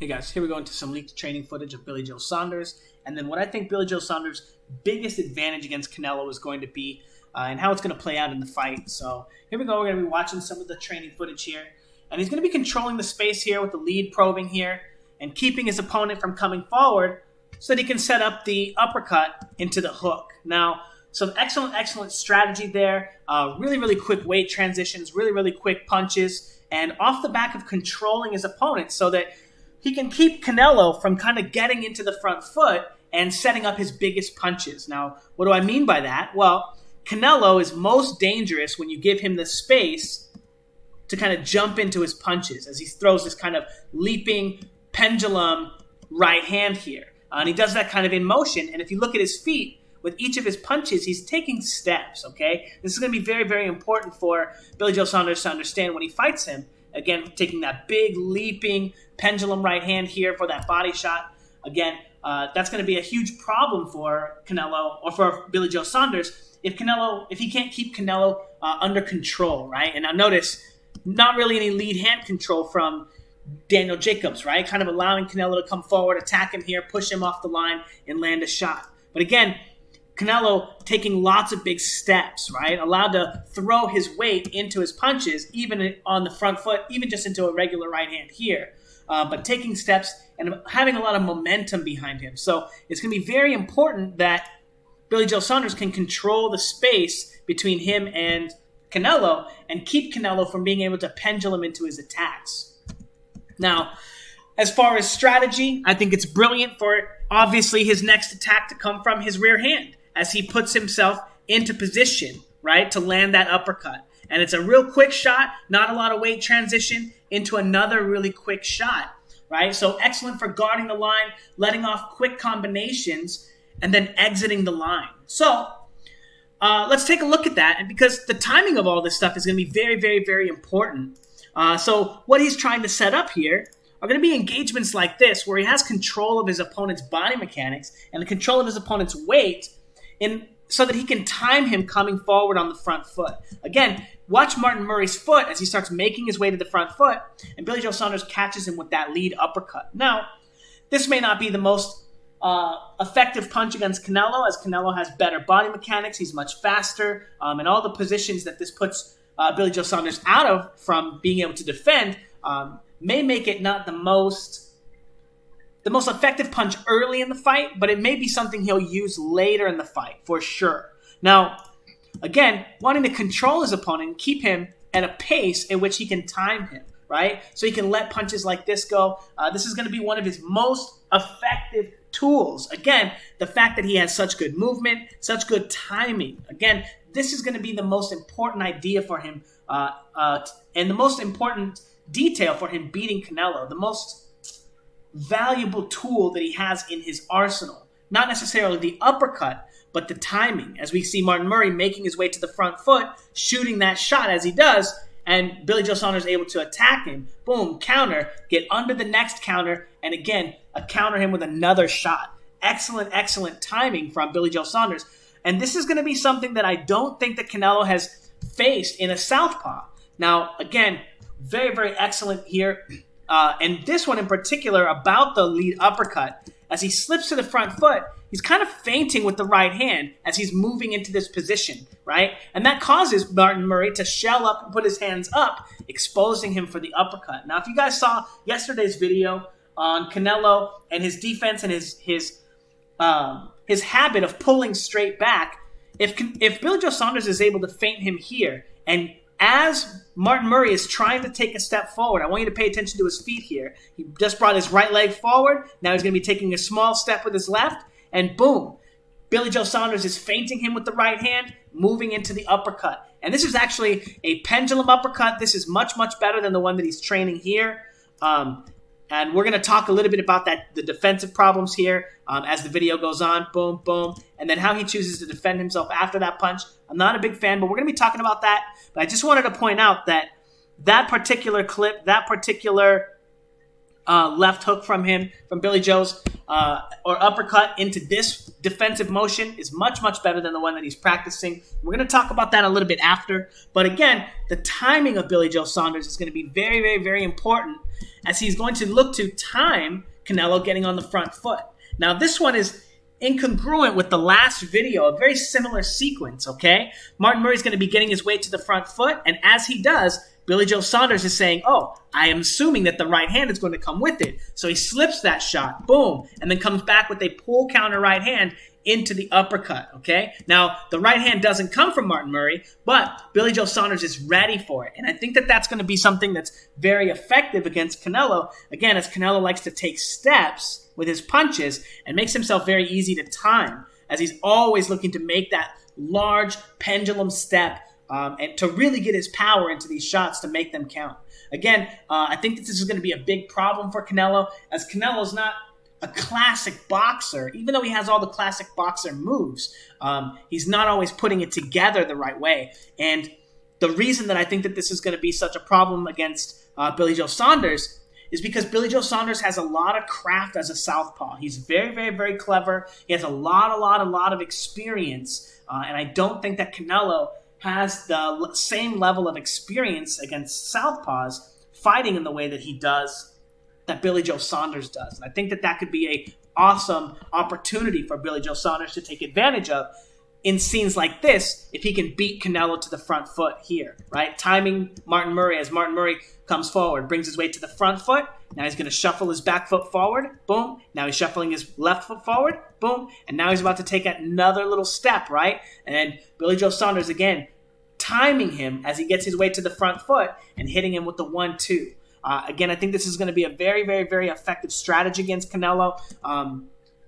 Hey guys, here we go into some leaked training footage of Billy Joe Saunders, and then what I think Billy Joe Saunders' biggest advantage against Canelo is going to be, and how it's going to play out in the fight. So here we go. We're going to be watching some of the training footage here, and he's going to be controlling the space here with the lead probing here, and keeping his opponent from coming forward so that he can set up the uppercut into the hook. Now, some excellent strategy there. Really quick weight transitions, really quick punches, and off the back of controlling his opponent so that he can keep Canelo from kind of getting into the front foot and setting up his biggest punches. Now, what do I mean by that? Well, Canelo is most dangerous when you give him the space to kind of jump into his punches as he throws this kind of leaping pendulum right hand here. And he does that kind of in motion. And if you look at his feet, with each of his punches, he's taking steps, okay? This is going to be very important for Billy Joe Saunders to understand when he fights him. Again, taking that big, leaping pendulum right hand here for that body shot. Again, that's going to be a huge problem for Canelo, or for Billy Joe Saunders, if he can't keep Canelo under control, right? And now notice, not really any lead hand control from Daniel Jacobs, right? Kind of allowing Canelo to come forward, attack him here, push him off the line, and land a shot. But again, Canelo taking lots of big steps, right? Allowed to throw his weight into his punches, even on the front foot, even just into a regular right hand here. But taking steps and having a lot of momentum behind him. So it's going to be very important that Billy Joe Saunders can control the space between him and Canelo and keep Canelo from being able to pendulum into his attacks. Now, as far as strategy, I think it's brilliant for, obviously, his next attack to come from his rear hand, as he puts himself into position, right, to land that uppercut. And it's a real quick shot, not a lot of weight transition, into another really quick shot, right? So excellent for guarding the line, letting off quick combinations, and then exiting the line. So let's take a look at that. And because the timing of all this stuff is going to be very important. So what he's trying to set up here are going to be engagements like this, where he has control of his opponent's body mechanics and the control of his opponent's weight, so that he can time him coming forward on the front foot. Again, watch Martin Murray's foot as he starts making his way to the front foot, and Billy Joe Saunders catches him with that lead uppercut. Now, this may not be the most effective punch against Canelo, as Canelo has better body mechanics. He's much faster, and all the positions that this puts Billy Joe Saunders out of from being able to defend may make it not the most effective punch early in the fight, but it may be something he'll use later in the fight, for sure. Now, again, wanting to control his opponent and keep him at a pace in which he can time him, right? So he can let punches like this go. This is going to be one of his most effective tools. Again, the fact that he has such good movement, such good timing. Again, this is going to be the most important idea for him, and the most important detail for him beating Canelo, the most valuable tool that he has in his arsenal. Not necessarily the uppercut, but the timing. As we see Martin Murray making his way to the front foot, shooting that shot as he does, and Billy Joe Saunders able to attack him. Boom, counter, get under the next counter, and again, counter him with another shot. Excellent timing from Billy Joe Saunders. And this is going to be something that I don't think that Canelo has faced in a southpaw. Now, again, very excellent here. And this one in particular, about the lead uppercut, as he slips to the front foot, he's kind of feinting with the right hand as he's moving into this position, right? And that causes Martin Murray to shell up and put his hands up, exposing him for the uppercut. Now, if you guys saw yesterday's video on Canelo and his defense and his habit of pulling straight back, if Billy Joe Saunders is able to feint him here, and as Martin Murray is trying to take a step forward, I want you to pay attention to his feet here. He just brought his right leg forward. Now he's going to be taking a small step with his left. And boom, Billy Joe Saunders is feinting him with the right hand, moving into the uppercut. And this is actually a pendulum uppercut. This is much better than the one that he's training here. And we're going to talk a little bit about the defensive problems here as the video goes on. Boom, and then how he chooses to defend himself after that punch. I'm not a big fan, but we're going to be talking about that. But I just wanted to point out that particular clip, that particular left hook from Billy Joe's, or uppercut into this defensive motion is much, much better than the one that he's practicing. We're going to talk about that a little bit after. But again, the timing of Billy Joe Saunders is going to be very, very, very important, as he's going to look to time Canelo getting on the front foot. Now, this one is incongruent with the last video, a very similar sequence, okay? Martin Murray's going to be getting his way to the front foot, and as he does, Billy Joe Saunders is saying, oh, I am assuming that the right hand is going to come with it. So he slips that shot, boom, and then comes back with a pull counter right hand into the uppercut, okay? Now, the right hand doesn't come from Martin Murray, but Billy Joe Saunders is ready for it. And I think that that's going to be something that's very effective against Canelo. Again, as Canelo likes to take steps with his punches and makes himself very easy to time, as he's always looking to make that large pendulum step and to really get his power into these shots to make them count. Again, I think that this is going to be a big problem for Canelo, as Canelo's not a classic boxer. Even though he has all the classic boxer moves, he's not always putting it together the right way. And the reason that I think that this is going to be such a problem against Billy Joe Saunders is because Billy Joe Saunders has a lot of craft as a southpaw. He's very, very, very clever. He has a lot of experience. And I don't think that Canelo has the same level of experience against southpaws fighting in the way that he does, that Billy Joe Saunders does. And I think that that could be a awesome opportunity for Billy Joe Saunders to take advantage of in scenes like this, if he can beat Canelo to the front foot here, right? Timing Martin Murray as Martin Murray comes forward, brings his weight to the front foot. Now he's going to shuffle his back foot forward. Boom. Now he's shuffling his left foot forward. Boom. And now he's about to take another little step, right? And Billy Joe Saunders, again, timing him as he gets his way to the front foot and hitting him with the 1-2. Again, I think this is going to be a very, very, very effective strategy against Canelo.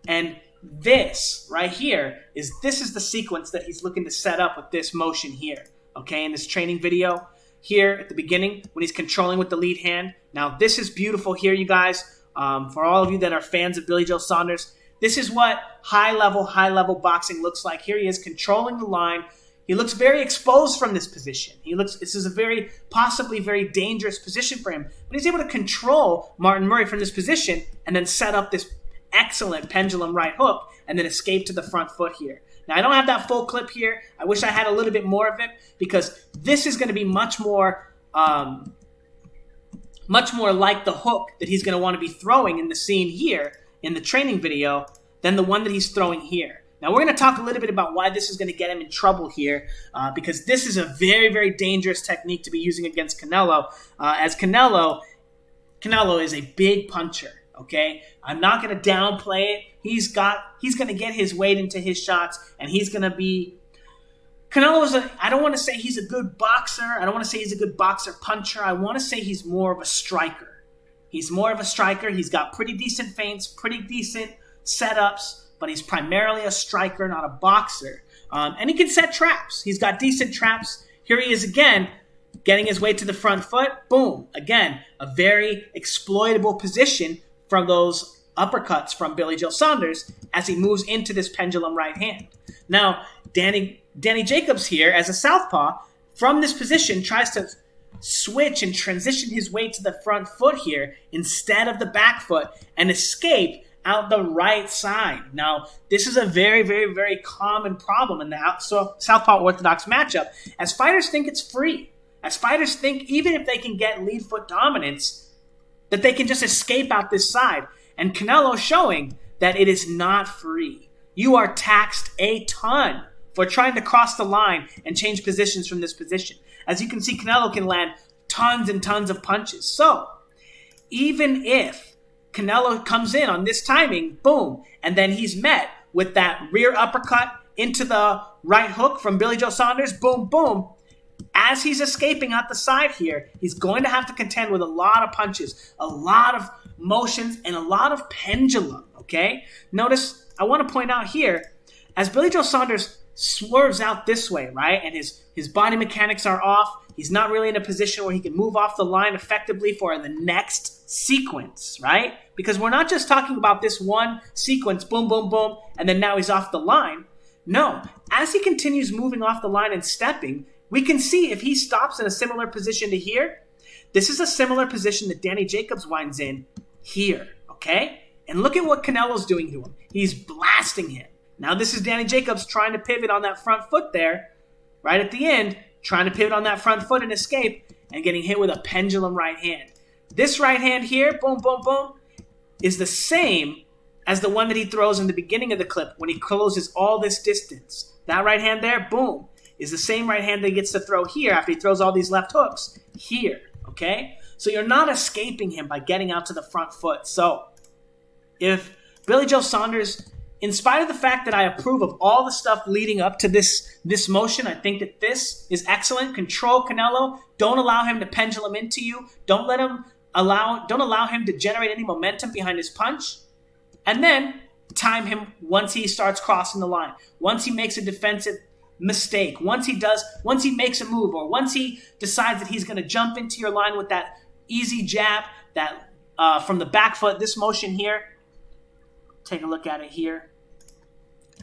And this right here is the sequence that he's looking to set up with this motion here. Okay, in this training video here at the beginning when he's controlling with the lead hand. Now, this is beautiful here, you guys. For all of you that are fans of Billy Joe Saunders, this is what high-level boxing looks like. Here he is controlling the line. He looks very exposed from this position. This is a possibly very dangerous position for him. But he's able to control Martin Murray from this position and then set up this excellent pendulum right hook and then escape to the front foot here. Now, I don't have that full clip here. I wish I had a little bit more of it, because this is going to be much more like the hook that he's going to want to be throwing in the scene here in the training video than the one that he's throwing here. Now, we're going to talk a little bit about why this is going to get him in trouble here, because this is a very, very dangerous technique to be using against Canelo, as Canelo is a big puncher, okay? I'm not going to downplay it. He's going to get his weight into his shots, and he's going to be... I don't want to say he's a good boxer. I don't want to say he's a good boxer puncher. I want to say he's more of a striker. He's more of a striker. He's got pretty decent feints, pretty decent setups, but he's primarily a striker, not a boxer. And he can set traps. He's got decent traps. Here he is again, getting his way to the front foot. Boom. Again, a very exploitable position from those uppercuts from Billy Joe Saunders as he moves into this pendulum right hand. Now, Danny Jacobs here, as a southpaw, from this position, tries to switch and transition his weight to the front foot here instead of the back foot and escape out the right side. Now, this is a very, very, very common problem in the southpaw orthodox matchup, as fighters think it's free. As fighters think, even if they can get lead foot dominance, that they can just escape out this side. And Canelo showing that it is not free. You are taxed a ton for trying to cross the line and change positions from this position. As you can see, Canelo can land tons and tons of punches. So, even if Canelo comes in on this timing, boom, and then he's met with that rear uppercut into the right hook from Billy Joe Saunders, boom, boom. As he's escaping out the side here, he's going to have to contend with a lot of punches, a lot of motions, and a lot of pendulum, okay? Notice, I want to point out here, as Billy Joe Saunders swerves out this way, right, and his body mechanics are off, he's not really in a position where he can move off the line effectively for the next sequence, right? Because we're not just talking about this one sequence, boom, boom, boom, and then now he's off the line. No, as he continues moving off the line and stepping, we can see if he stops in a similar position to here, this is a similar position that Danny Jacobs winds in here, okay? And look at what Canelo's doing to him. He's blasting him. Now this is Danny Jacobs trying to pivot on that front foot there, right at the end, trying to pivot on that front foot and escape, and getting hit with a pendulum right hand. This right hand here, boom, boom, boom, is the same as the one that he throws in the beginning of the clip when he closes all this distance. That right hand there, boom, is the same right hand that he gets to throw here after he throws all these left hooks here, okay? So you're not escaping him by getting out to the front foot. So if Billy Joe Saunders, in spite of the fact that I approve of all the stuff leading up to this motion, I think that this is excellent. Control Canelo. Don't allow him to pendulum into you. Don't allow him to generate any momentum behind his punch. And then time him once he starts crossing the line. Once he makes a defensive mistake. Once he makes a move, or once he decides that he's going to jump into your line with that easy jab, that from the back foot, this motion here. Take a look at it here.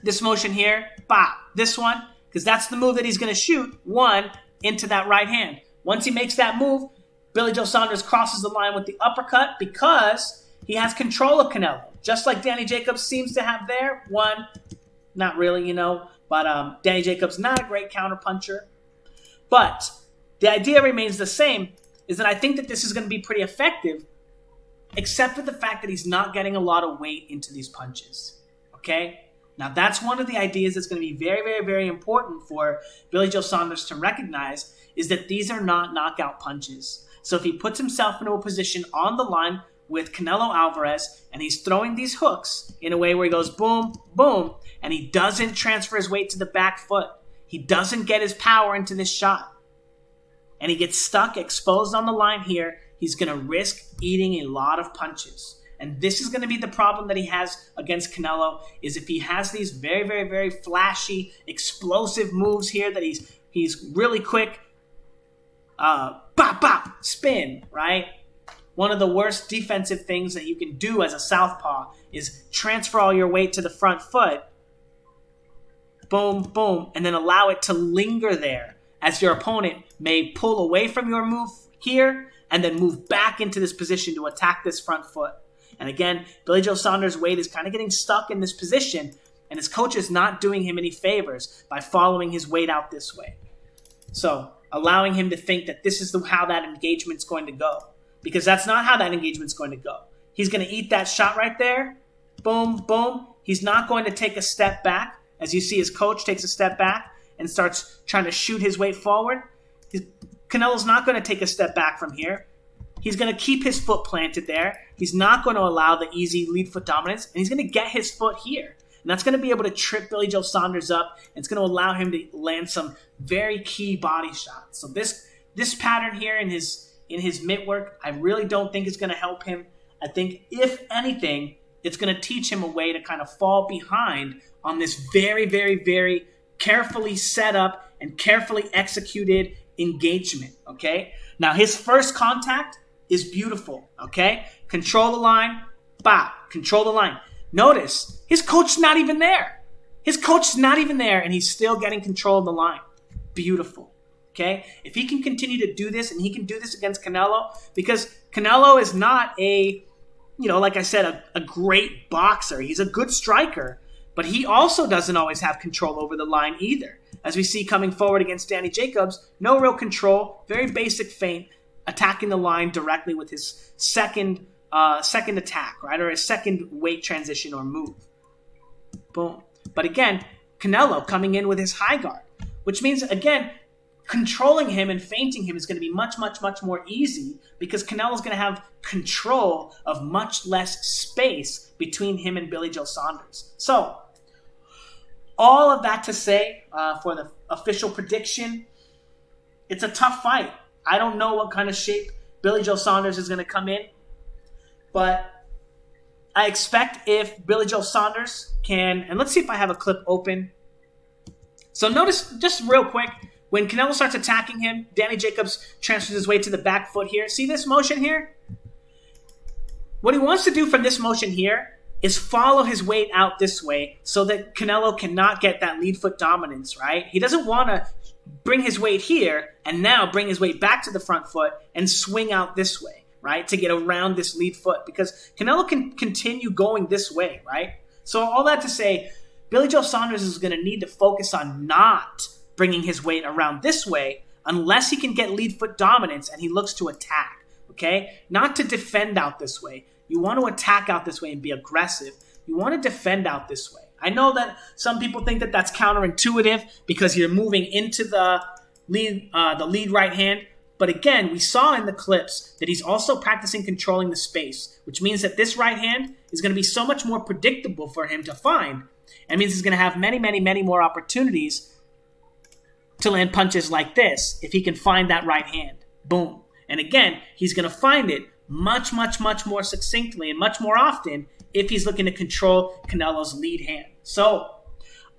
This motion here, bop, this one, because that's the move that he's going to shoot, one, into that right hand. Once he makes that move, Billy Joe Saunders crosses the line with the uppercut because he has control of Canelo. Just like Danny Jacobs seems to have there. One, not really, but Danny Jacobs, not a great counterpuncher. But the idea remains the same, is that I think that this is going to be pretty effective, except for the fact that he's not getting a lot of weight into these punches, okay? Now, that's one of the ideas that's going to be very, very, very important for Billy Joe Saunders to recognize, is that these are not knockout punches. So if he puts himself into a position on the line with Canelo Alvarez, and he's throwing these hooks in a way where he goes boom, boom, and he doesn't transfer his weight to the back foot, he doesn't get his power into this shot, and he gets stuck, exposed on the line here, he's going to risk eating a lot of punches. And this is going to be the problem that he has against Canelo, is if he has these very, very, very flashy, explosive moves here that he's really quick, bop, bop, spin, right? One of the worst defensive things that you can do as a southpaw is transfer all your weight to the front foot, boom, boom, and then allow it to linger there as your opponent may pull away from your move here and then move back into this position to attack this front foot. And again, Billy Joe Saunders' weight is kind of getting stuck in this position, and his coach is not doing him any favors by following his weight out this way. So allowing him to think that this is how that engagement's going to go, because that's not how that engagement's going to go. He's going to eat that shot right there. Boom, boom. He's not going to take a step back. As you see, his coach takes a step back and starts trying to shoot his weight forward. Canelo's not going to take a step back from here. He's going to keep his foot planted there. He's not going to allow the easy lead foot dominance, and he's going to get his foot here. And that's going to be able to trip Billy Joe Saunders up, and it's going to allow him to land some very key body shots. So this pattern here in his mitt work, I really don't think is going to help him. I think, if anything, it's going to teach him a way to kind of fall behind on this very, very, very carefully set up and carefully executed engagement, okay? Now, his first contact is beautiful, okay? Control the line, bop, control the line. Notice, his coach's not even there. His coach's not even there, and he's still getting control of the line. Beautiful, okay? If he can continue to do this, and he can do this against Canelo, because Canelo is not like I said, a great boxer. He's a good striker, but he also doesn't always have control over the line either. As we see coming forward against Danny Jacobs, no real control, very basic feint, attacking the line directly with his second attack, right, or his second weight transition or move. Boom. But again, Canelo coming in with his high guard, which means, again, controlling him and feinting him is going to be much, much, much more easy, because Canelo's going to have control of much less space between him and Billy Joe Saunders. So, all of that to say, for the official prediction, it's a tough fight. I don't know what kind of shape Billy Joe Saunders is going to come in, but I expect if Billy Joe Saunders can, and let's see if I have a clip open. So notice, just real quick, when Canelo starts attacking him, Danny Jacobs transfers his weight to the back foot here. See this motion here? What he wants to do from this motion here is follow his weight out this way so that Canelo cannot get that lead foot dominance, right? He doesn't want to bring his weight here and now bring his weight back to the front foot and swing out this way. right, to get around this lead foot because Canelo can continue going this way, right? So all that to say, Billy Joe Saunders is going to need to focus on not bringing his weight around this way unless he can get lead foot dominance and he looks to attack, okay? Not to defend out this way. You want to attack out this way and be aggressive. You want to defend out this way. I know that some people think that that's counterintuitive because you're moving into the lead right hand. But again, we saw in the clips that he's also practicing controlling the space, which means that this right hand is going to be so much more predictable for him to find. It means he's going to have many, many, many more opportunities to land punches like this if he can find that right hand. Boom. And again, he's going to find it much, much, much more succinctly and much more often if he's looking to control Canelo's lead hand. So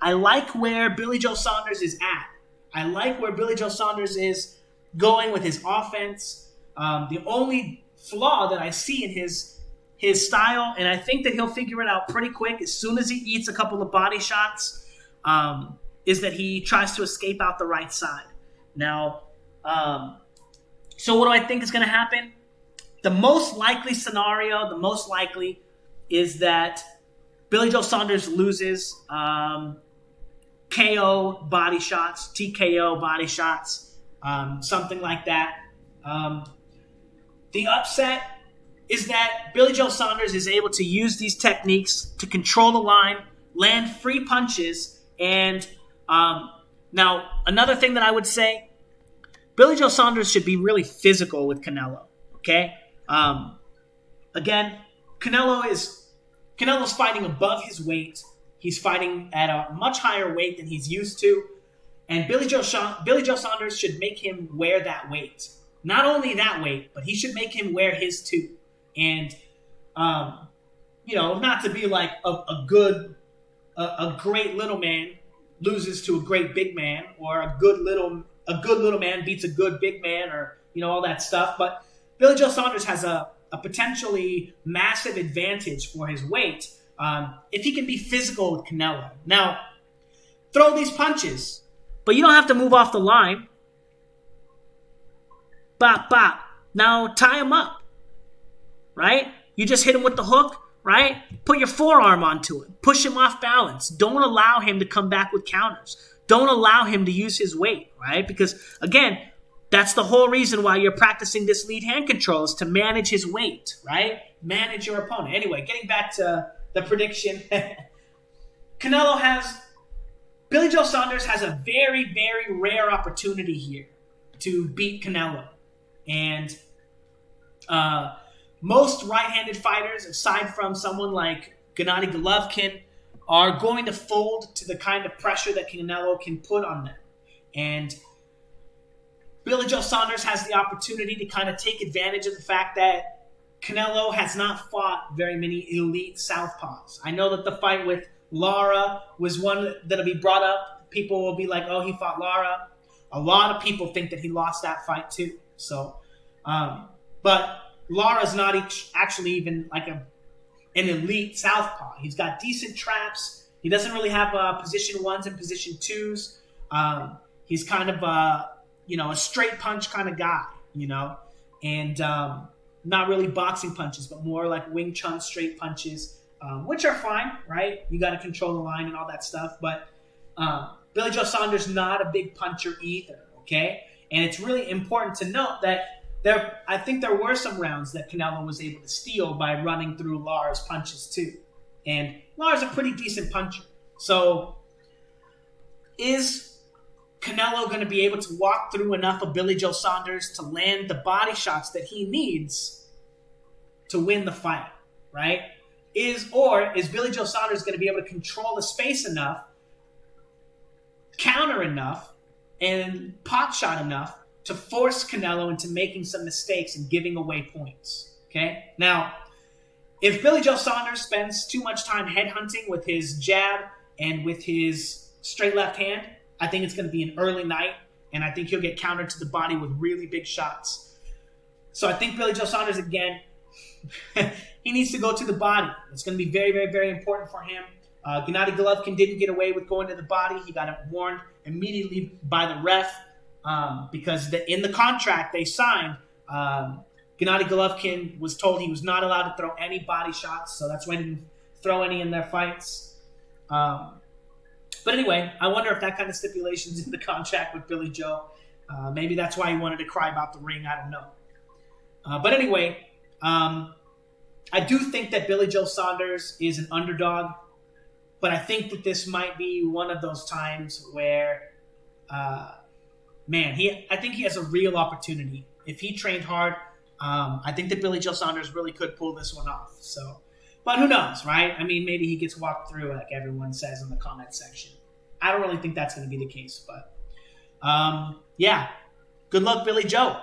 I like where Billy Joe Saunders is at. I like where Billy Joe Saunders is going with his offense. The only flaw that I see in his style, and I think that he'll figure it out pretty quick as soon as he eats a couple of body shots, is that he tries to escape out the right side. Now, so what do I think is going to happen? The most likely scenario, is that Billy Joe Saunders loses KO body shots, TKO body shots, something like that. The upset is that Billy Joe Saunders is able to use these techniques to control the line, land free punches, and now another thing that I would say, Billy Joe Saunders should be really physical with Canelo, okay? Again, Canelo's fighting above his weight. He's fighting at a much higher weight than he's used to. And Billy Joe Saunders should make him wear that weight. Not only that weight, but he should make him wear his too. And, not to be like a great little man loses to a great big man, or a good little man beats a good big man, or, all that stuff. But Billy Joe Saunders has a potentially massive advantage for his weight if he can be physical with Canelo. Now, throw these punches, but you don't have to move off the line. Bop, bop. Now tie him up, right? You just hit him with the hook, right? Put your forearm onto it. Push him off balance. Don't allow him to come back with counters. Don't allow him to use his weight, right? Because, again, that's the whole reason why you're practicing this lead hand control, is to manage his weight, right? Manage your opponent. Anyway, getting back to the prediction. Billy Joe Saunders has a very, very rare opportunity here to beat Canelo. And most right-handed fighters, aside from someone like Gennady Golovkin, are going to fold to the kind of pressure that Canelo can put on them. And Billy Joe Saunders has the opportunity to kind of take advantage of the fact that Canelo has not fought very many elite southpaws. I know that the fight with Lara was one that'll be brought up. People will be like, oh, he fought Lara. A lot of people think that he lost that fight too. So, but Lara's not actually even like an elite southpaw. He's got decent traps. He doesn't really have position ones and position twos. He's kind of a straight punch kind of guy, and not really boxing punches, but more like Wing Chun straight punches, which are fine, right? You got to control the line and all that stuff. But Billy Joe Saunders not a big puncher either, okay? And it's really important to note that I think there were some rounds that Canelo was able to steal by running through Lara's punches too. And Lara's a pretty decent puncher. So is Canelo going to be able to walk through enough of Billy Joe Saunders to land the body shots that he needs to win the fight, right? Is Billy Joe Saunders going to be able to control the space enough, counter enough, and pot shot enough to force Canelo into making some mistakes and giving away points, okay? Now, if Billy Joe Saunders spends too much time headhunting with his jab and with his straight left hand, I think it's going to be an early night, and I think he'll get countered to the body with really big shots. So I think Billy Joe Saunders, again, he needs to go to the body. It's going to be very, very, very important for him. Gennady Golovkin didn't get away with going to the body. He got warned immediately by the ref because in the contract they signed, Gennady Golovkin was told he was not allowed to throw any body shots, so that's why he didn't throw any in their fights. But anyway, I wonder if that kind of stipulation's in the contract with Billy Joe. Maybe that's why he wanted to cry about the ring. I don't know. But anyway, I do think that Billy Joe Saunders is an underdog, but I think that this might be one of those times where, I think he has a real opportunity. If he trained hard, I think that Billy Joe Saunders really could pull this one off. So, but who knows, right? I mean, maybe he gets walked through, like everyone says in the comment section. I don't really think that's going to be the case, but yeah, good luck, Billy Joe.